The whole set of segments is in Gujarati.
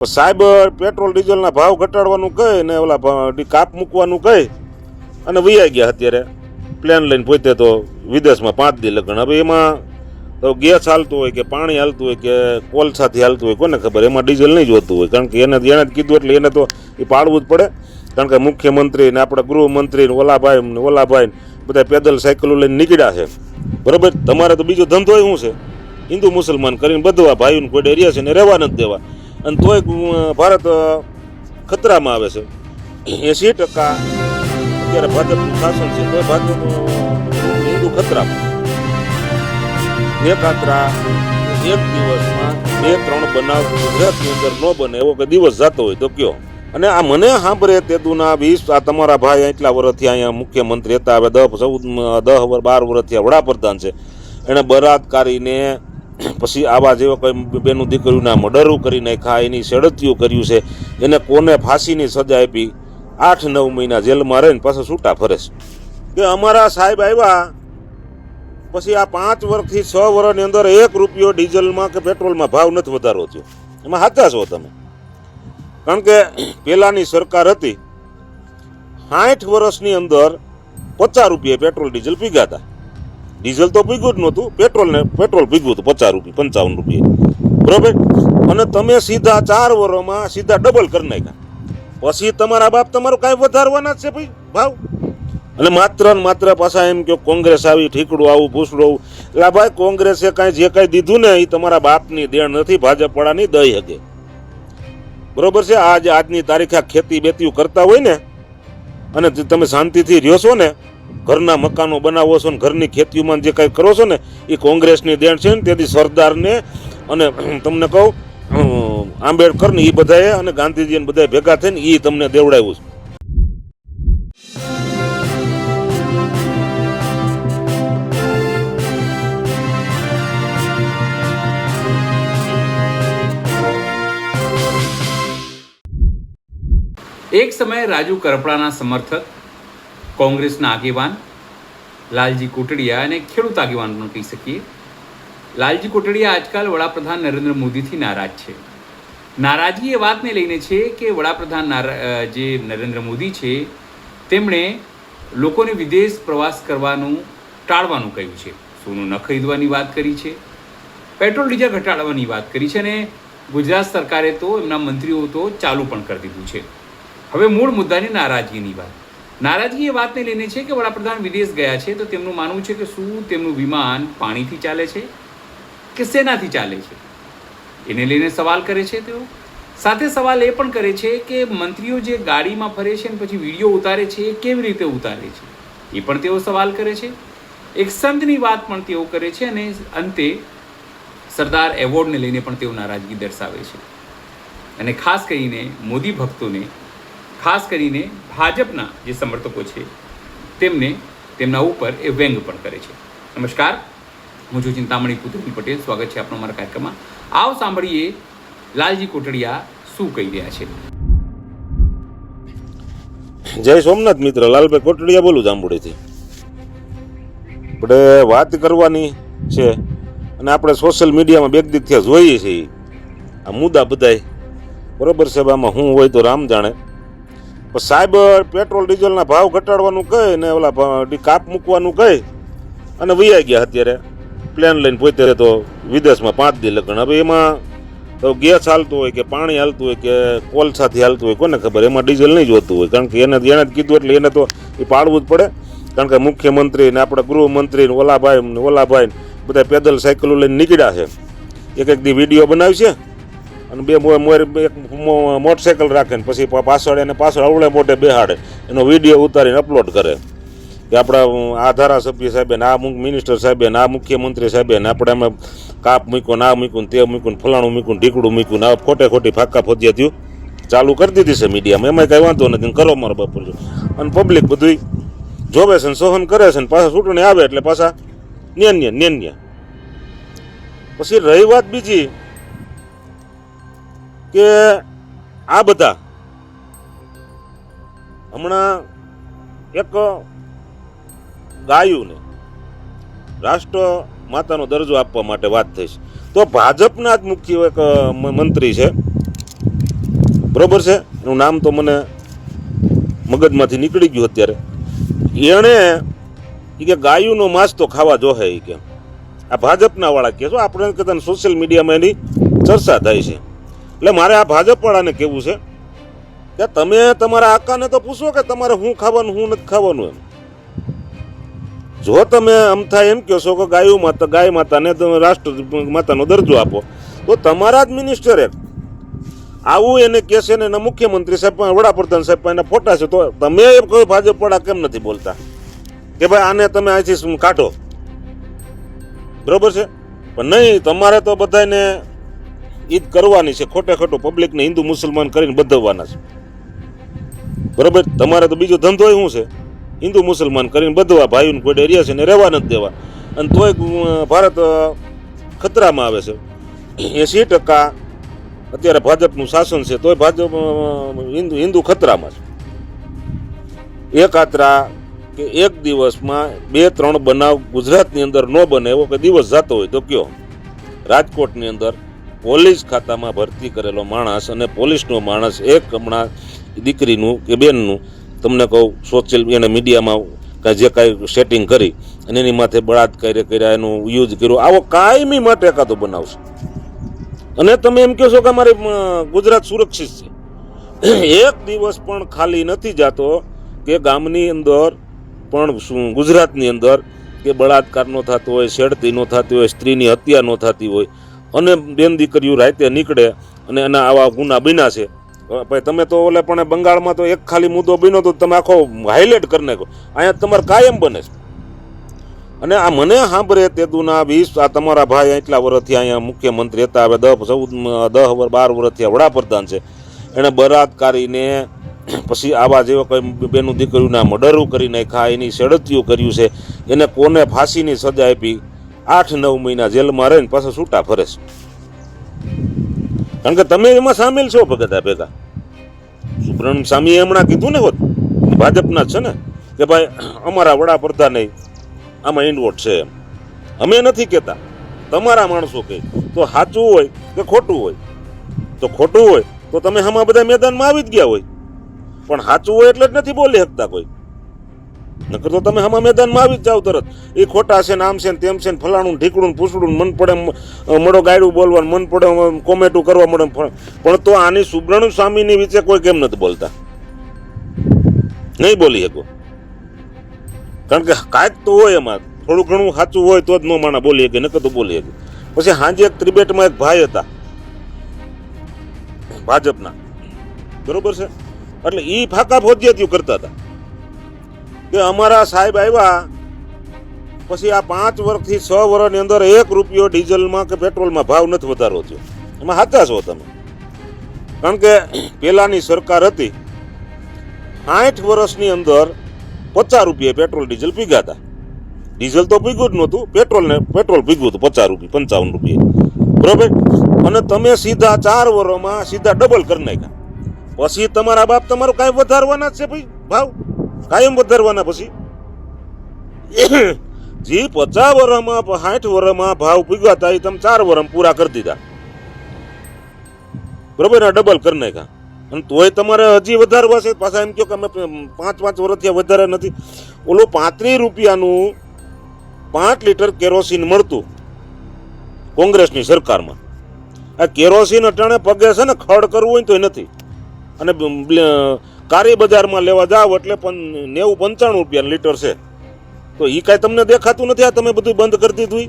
સાહેબ પેટ્રોલ ડીઝલના ભાવ ઘટાડવાનું કહે ને ઓલા કાપ મૂકવાનું કહે અને વૈયા ગયા. અત્યારે પ્લેન લઈને પોતે તો વિદેશમાં 5 દી લગન. હવે એમાં તો ગેસ હાલતું હોય કે પાણી હાલતું હોય કે કોલસાથી હાલતું હોય કોને ખબર. એમાં ડીઝલ નહીં જોતું હોય, કારણ કે એને જ કીધું એટલે એને તો એ પાડવું જ પડે. કારણ કે મુખ્યમંત્રી ને આપણા ગૃહમંત્રી ને ઓલાભાઈ બધા પેદલ સાયકલો લઈને નીકળ્યા છે. બરાબર. તમારે તો બીજો ધંધો શું છે? હિન્દુ મુસલમાન કરીને બધવા ભાઈઓને કોઈ રહ્યા છે ને રહેવા નથી દેવા. અને તોય ભારત ખતરામાં આવે છે. 80% અત્યારે ભાજપનું શાસન છે, તોય ભાજપ હિન્દુ ખતરામાં. એક દિવસમાં 2-3 બનાવ ગુજરાતની અંદર ન બને એવો કે દિવસ જતો હોય તો કયો. અને આ મને સાંભળે તેદુના 20 આ તમારા ભાઈ એટલા વર્ષથી અહીંયા મુખ્યમંત્રી હતા, હવે 10-12 વર્ષથી વડાપ્રધાન છે. એણે બળાત્કારીને પછી આવા જેવા કોઈ બેનું દીકરીઓના મર્ડરો કરી નાખ્યા, એની ષડત્યું કર્યું છે, એને કોને ફાંસીની સજા આપી, 8-9 મહિના જેલમાં રહીને પાછા છૂટા ફરે છે. કે અમારા સાહેબ આવ્યા પછી આ 5 વર્ષથી 6 વર્ષની અંદર 1 રૂપિયો ડીઝલમાં કે પેટ્રોલમાં ભાવ નથી વધારો થયો. એમાં સાચા છો તમે. કારણ કે પહેલાંની સરકાર હતી 60 વર્ષની અંદર 50 રૂપિયા પેટ્રોલ ડીઝલ પીગા હતા. ડીઝલ તો પીગું જ નહોતું, પેટ્રોલ પીગું હતું 50 રૂપિયા 55 રૂપિયા. બરોબર. અને તમે સીધા 4 વર્ષમાં સીધા ડબલ કરી નાખ્યા. પછી તમારા બાપ તમારું કાંઈ વધારવાના જ છે ભાઈ ભાવ. અને માત્ર પાછા એમ કે કોંગ્રેસ આવી ઠીકડું આવું ભૂસડું આવું. એટલે ભાઈ કોંગ્રેસે કાંઈ જે કાંઈ દીધું ને એ તમારા બાપની દેણ નથી, ભાજપ વાળાની દઈ શકે. બરોબર છે. આજની તારીખે આ ખેતી બેતીયું કરતા હોય ને અને તમે શાંતિથી રહ્યો છો ને, ઘરના મકાનો બનાવો છો ને ઘરની ખેતીઓમાં જે કાંઈ કરો છો ને એ કોંગ્રેસની દેણ છે ને. તેથી સરદારને અને તમને કહું આંબેડકર ને એ બધાએ અને ગાંધીજીને બધા ભેગા થઈને એ તમને દેવડાવ્યું છે. એક સમયે રાજુ કરપડાના સમર્થક, કોંગ્રેસના આગેવાન લાલજી કોટડિયા અને ખેડૂત આગેવાન પણ કહી શકીએ. લાલજી કોટડિયા આજકાલ વડાપ્રધાન નરેન્દ્ર મોદીથી નારાજ છે. નારાજગી એ વાતને લઈને છે કે વડાપ્રધાન જે નરેન્દ્ર મોદી છે તેમણે લોકોને વિદેશ પ્રવાસ કરવાનું ટાળવાનું કહ્યું છે. સોનું ન ખરીદવાની વાત કરી છે, પેટ્રોલ ડીઝલ ઘટાડવાની વાત કરી છે અને ગુજરાત સરકારે તો એમના મંત્રીઓ તો ચાલુ પણ કરી દીધું છે. હવે મૂળ મુદ્દાની નારાજગીની વાત. નારાજગી એ વાતને લઈને છે કે વડાપ્રધાન વિદેશ ગયા છે તો તેમનું માનવું છે કે શું તેમનું વિમાન પાણીથી ચાલે છે કે શેનાથી ચાલે છે, એને લઈને સવાલ કરે છે તેઓ. સાથે સવાલ એ પણ કરે છે કે મંત્રીઓ જે ગાડીમાં ફરે છે અને પછી વિડીયો ઉતારે છે એ કેવી રીતે ઉતારે છે, એ પણ તેઓ સવાલ કરે છે. એક સંતની વાત પણ તેઓ કરે છે અને અંતે સરદાર એવોર્ડને લઈને પણ તેઓ નારાજગી દર્શાવે છે. અને ખાસ કરીને મોદી ભક્તોને, ખાસ કરીને ભાજપના જે સમર્થકો છે તેમને તેમના ઉપર એ વ્યંગ પણ કરે છે. નમસ્કાર, હું છું ચિંતામણી કુતુલ પટેલ. સ્વાગત છે આપણો મારા કાર્યક્રમમાં. આવો સાંભળીએ લાલજી કોટડિયા શું કહી રહ્યા છે. જય સોમનાથ મિત્ર, લાલભાઈ કોટડિયા બોલું જાંબુડીથી. આપણે વાત કરવાની છે અને આપણે સોશિયલ મીડિયામાં બે દીકથી જોઈએ છીએ આ મુદ્દા બધાય. બરોબર છે. આમાં શું હોય તો રામ જાણે. સાહેબ પેટ્રોલ ડીઝલના ભાવ ઘટાડવાનું કહે ને ઓલા કાપ મૂકવાનું કહે અને વૈયા ગયા. અત્યારે પ્લેન લઈને પોતે તો વિદેશમાં 5 દી લગન. હવે એમાં તો ગેસ હાલતું હોય કે પાણી હાલતું હોય કે કોલસાથી હાલતું હોય કોને ખબર. એમાં ડીઝલ નહીં જોતું હોય, કારણ કે એને જ કીધું એટલે એને તો એ પાડવું જ પડે. કારણ કે મુખ્યમંત્રી ને આપણા ગૃહમંત્રી ને ઓલાભાઈ બધા પેદલ સાયકલો લઈને નીકળ્યા છે. એક દી વિડીયો બનાવશે અને એક મોટરસાયકલ રાખે ને પછી પાછળ અવળે મોટે બેહાડે, એનો વિડીયો ઉતારીને અપલોડ કરે કે આપણા આ ધારાસભ્ય સાહેબે ને આ મિનિસ્ટર સાહેબે ને આ મુખ્યમંત્રી સાહેબે ને આપણે એમાં કાપ મૂક્યો ને આ મૂક્યું તે મૂક્યું ફલાણું મૂક્યું ઢીકડું મૂક્યું ને આ ખોટી ફાકા ફોજિયા થયું ચાલુ કરી દીધી છે મીડિયામાં. એમાં કંઈ વાંધો નથી, કરો મારો બાપુ. અને પબ્લિક બધું જોવે છે ને સહન કરે છે ને પાછા ચૂંટણી આવે એટલે પાછા ન્યા. પછી રહી વાત બીજી કે આ બધા હમણાં એક ગાયુંને રાષ્ટ્ર માતાનો દરજ્જો આપવા માટે વાત થઈ છે. તો ભાજપના જ મુખ્ય એક મંત્રી છે બરોબર છે, એનું નામ તો મને મગજમાંથી નીકળી ગયું અત્યારે. એણે એ કે ગાયુંનો માંસ તો ખાવા જોહે એ કે. આ ભાજપના વાળા કે છો, આપણે કદાચ સોશિયલ મીડિયામાં એની ચર્ચા થાય છે. એટલે મારે આ ભાજપ વાળાને કહેવું છે કે તમે તમારા આકાને તો પૂછો કે તમારે શું ખાવાનું શું નથી ખાવાનું. એમ જો તમે અમથા એમ કહો છો કે ગાય માતાને તમે રાષ્ટ્ર માતાનો દરજ્જો આપો, તો તમારા જ મિનિસ્ટરે આવું એને કહેશે ને એના મુખ્યમંત્રી સાહેબ વડાપ્રધાન સાહેબ એના ફોટા છે, તો તમે એમ કહો ભાજપ વાળા કેમ નથી બોલતા કે ભાઈ આને તમે અહીંથી કાઢો? બરોબર છે, પણ નહીં, તમારે તો બધાને ઈદ કરવાની છે, ખોટે ખોટું પબ્લિકને હિન્દુ મુસલમાન કરીને બધવવાના છે. બરોબર, તમારે તો બીજો ધંધો શું છે? હિન્દુ મુસલમાન કરીને બધવા ભાઈઓને કોઈ એરિયા છે ને રહેવા નથી દેવા. અને તોય ભારત ખતરામાં આવે છે. 80% અત્યારે ભાજપનું શાસન છે, તોય ભાજપ હિન્દુ ખતરામાં છે. એકાત્રા કે એક દિવસમાં 2-3 બનાવ ગુજરાતની અંદર ન બને એવો કે દિવસ જતો હોય તો કયો? રાજકોટની અંદર પોલીસ ખાતામાં ભરતી કરેલો માણસ અને પોલીસનો માણસ એક હમણાં દીકરીનું કે બેનનું તમને કહું સોશિયલ એને મીડિયામાં કાંઈ જે કાંઈ સેટિંગ કરી અને એની માથે બળાત્કાર કર્યા, એનું યુઝ કર્યો, આવો કાયમી માટે એકાદો બનાવશે. અને તમે એમ કહો છો કે અમારે ગુજરાત સુરક્ષિત છે. એક દિવસ પણ ખાલી નથી જતો કે ગામની અંદર પણ ગુજરાતની અંદર કે બળાત્કાર નો થતો હોય, છેડતી નો થતી હોય, સ્ત્રીની હત્યા નો થતી હોય, અને બેન દીકરીઓ રાતે નીકળે અને એના આવા ગુના બન્યા છે. ભાઈ તમે તો ઓલે પણ બંગાળમાં તો એક ખાલી મુદ્દો બન્યો તો તમે આખો હાઇલાઇટ કરી નાખો. અહીંયા તમારે કાયમ બને છે. અને આ મને સાંભળે તેદુના 20 આ તમારા ભાઈ એટલા વર્ષથી અહીંયા મુખ્યમંત્રી હતા, હવે 10-12 વર્ષથી વડાપ્રધાન છે. એણે બળાત્કારીને પછી આવા જેવા કોઈ બેનું દીકરીઓના મર્ડરો કરી નાખ્યા, એની છેડતીઓ કર્યું છે, એને કોને ફાંસીની સજા આપી, 8-9 મહિના જેલમાં રહીને પાછા છૂટા ફરે છે. કારણ કે તમે એમાં સામેલ છો ભગત ભેગા. સુબ્રમણ્યમ સ્વામીએ હમણાં કીધું ને હોત, ભાજપના જ છે ને, કે ભાઈ અમારા વડાપ્રધાન આમાં ઇન્વોલ્વ છે. એમ અમે નથી કહેતા, તમારા માણસો કહે. તો સાચું હોય કે ખોટું હોય, તો ખોટું હોય તો તમે આમાં બધા મેદાનમાં આવી જ ગયા હોય, પણ સાચું હોય એટલે જ નથી બોલી શકતા કોઈ. નકર તો તમે આમાં મેદાનમાં આવી જ જાવ તરત. એ ખોટા છે ને આમ છે ને તેમ છે ને ફલાણું ઢીકડું પૂછડું, મન પડે મળો ગાયડું બોલવાનું, મન પડે કોમેન્ટું કરવા મળે. પણ તો આની સુબ્રમણ્યમ સ્વામીની વિશે કોઈ કેમ નથી બોલતા? નહીં બોલી શકો, કારણ કે કાંઈક તો હોય એમાં, થોડું ઘણું સાચું હોય તો જ ન માણા બોલી શકે, નકર તો બોલી શકે. પછી સાંજે એક ત્રિબેટમાં એક ભાઈ હતા ભાજપના, બરોબર છે, એટલે એ ફાકા ફોજિયાતીઓ કરતા હતા કે અમારા સાહેબ આવ્યા પછી આ 5 વર્ષથી 6 વર્ષની અંદર 1 રૂપિયો ડીઝલમાં કે પેટ્રોલમાં ભાવ નથી વધારો થયો. એમાં સાચા છો તમે, કારણ કે પેલાની સરકાર હતી 60 વર્ષની અંદર 50 રૂપિયા પેટ્રોલ ડીઝલ પીગા હતા. ડીઝલ તો પીગું જ નહોતું, પેટ્રોલ પીગું હતું 50 રૂપિયા 55 રૂપિયા, બરોબર. અને તમે સીધા 4 વર્ષમાં સીધા ડબલ કરી નાખ્યા. પછી તમારા બાપ તમારું કાંઈ વધારવાના જ છે ભાઈ, ભાવ કાયમ વધારવાના. પછી જે 50 વર્ષમાં 60 વર્ષમાં ભાવ પીગા હતા એ તમે 4 વર્ષમાં પૂરા કરી દીધા, બરોબર ને, ડબલ કરી નાખ્યા. અને તોય તમારે હજી વધારવા છે. પાછા એમ કહો કે અમે 5 વર્ષથી વધારે નથી. ઓલું 35 રૂપિયાનું 5 લીટર કેરોસીન મળતું કોંગ્રેસની સરકારમાં. આ કેરોસીન અટાણે પગે છે ને, ખડ કરવું હોય તો નથી. અને કારી બજારમાં લેવા જાવ એટલે 90-95 રૂપિયા લીટર છે. તો એ કાંઈ તમને દેખાતું નથી? આ તમે બધું બંધ કરી દીધું.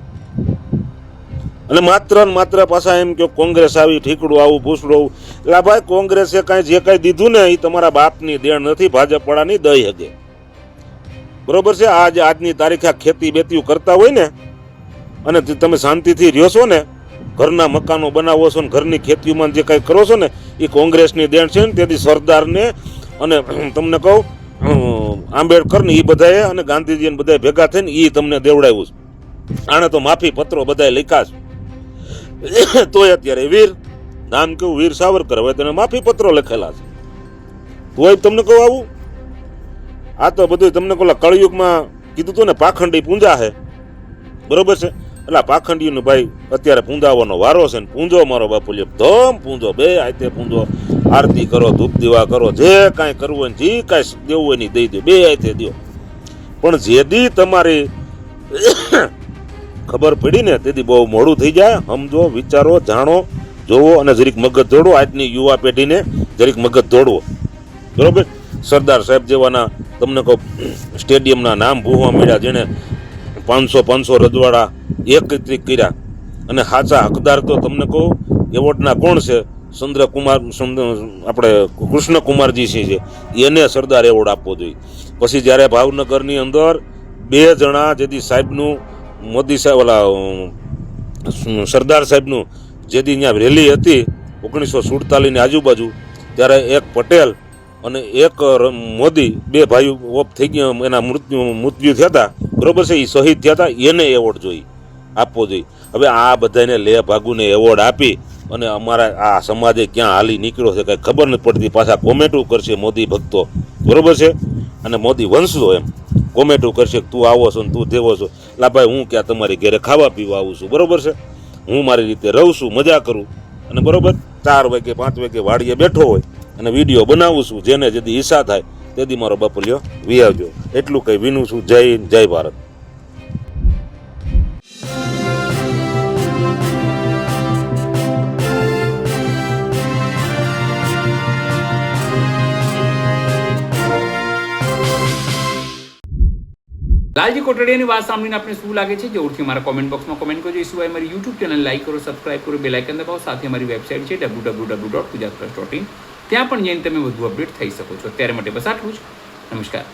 અને માત્ર પાછા એમ કે કોંગ્રેસ આવી ઠીકડું આવું ભૂસડું આવું. એટલે ભાઈ કોંગ્રેસે કાંઈ જે કાંઈ દીધું ને એ તમારા બાપની દેણ નથી, ભાજપ વાળાની દઈ હગે, બરોબર છે. આજની તારીખે આ ખેતી બેતીઓ કરતા હોય ને, અને તમે શાંતિથી રહ્યો છો ને, ઘરના મકાનો બનાવો છો ને, ઘરની ખેતીઓમાં જે કાંઈ કરો છો ને, એ કોંગ્રેસની દેણ છે ને. તેથી સરદારને અને તમને કહું આંબેડકર ને એ બધાએ અને ગાંધીજી બધાએ ભેગા થઈને એ તમને દેવડાવ્યું છે. આને તો માફી પત્રો બધાએ લખ્યા છે. તોય અત્યારે વીર નામ કેવું, વીર સાવરકર, હવે તેને માફી પત્રો લખેલા છે. તોય તમને કહું આવું, આ તો બધું તમને કહું કળયુગમાં કીધું હતું ને, પાખંડી પૂંજા છે, બરોબર છે. એટલે આ પાખંડીઓને ભાઈ અત્યારે પૂંજાવાનો વારો છે ને પૂંજો મારો બાપુ લ્યો ધમ પૂંજો બે હાથે પૂંજો આરતી કરો ધૂપ દીવા કરો જે કાંઈ કરવું હોય ને જે કાંઈ દેવું હોય ને દઈ દો બે હાથે દો પણ જેદી તમારી ખબર પડી ને તેથી બહુ મોડું થઈ જાય સમજો વિચારો જાણો જોવો અને જરીક મગજ દોડવો આજની યુવા પેઢીને જરીક મગજ દોડવો બરોબર સરદાર સાહેબ જેવાના તમને કહું સ્ટેડિયમના નામ ભૂવા મળ્યા જેને 500 રજવાડા એકત્રિત કર્યા અને સાચા હકદાર તો તમને કહું એવોર્ડના કોણ છે આપણે કૃષ્ણકુમારજી છે એને સરદાર એવોર્ડ આપવો જોઈએ પછી જ્યારે ભાવનગરની અંદર 2 જણા જેથી સાહેબનું મોદી સાહેબ ઓલા સરદાર સાહેબનું જેથી ત્યાં રેલી હતી 1947ની આજુબાજુ ત્યારે એક પટેલ અને એક મોદી 2 ભાઈઓ ઓફ થઈ ગયા એના મૃત્યુ થયા હતા બરોબર છે એ શહીદ થયા હતા એને એવોર્ડ જોઈએ આપવો જોઈએ હવે આ બધાને લે ભાગુને એવોર્ડ આપી અને અમારા આ સમાજે ક્યાં હાલી નીકળ્યો છે કંઈ ખબર નથી પડતી પાછા કોમેન્ટો કરશે મોદી ભક્તો બરોબર છે અને મોદી વંશો એમ કોમેન્ટો કરશે તું આવો છો ને તું દેવો છો એટલે ભાઈ હું ક્યાં તમારી ઘરે ખાવા પીવા આવું છું બરોબર છે હું મારી રીતે રહું છું મજા કરું અને બરોબર 4 વાગે 5 વાગે વાડીએ બેઠો હોય અને વિડીયો બનાવું છું જેને જેથી ઈચ્છા થાય તેથી મારો બાપુ લ્યો વી આવજો એટલું કંઈ વિનું છું જય ભારત. લાલજી કોટડિયાની વાત સાંભળીને આપણે શું લાગે છે જરૂરથી મારા કોમેન્ટ બોક્સમાં કોમેન્ટ કરજો. એ સિવાય મારી યુટ્યુબ ચેનલ લાઈક કરો, સબસ્ક્રાઇબ કરો, બેલ આઇકન દબાવો. સાથે મારી વેબસાઇટ છે www.gujaratfirst.in. ત્યાં પણ જઈને તમે વધુ અપડેટ થઈ શકો છો. અત્યારે માટે બસ આટલું જ. નમસ્કાર.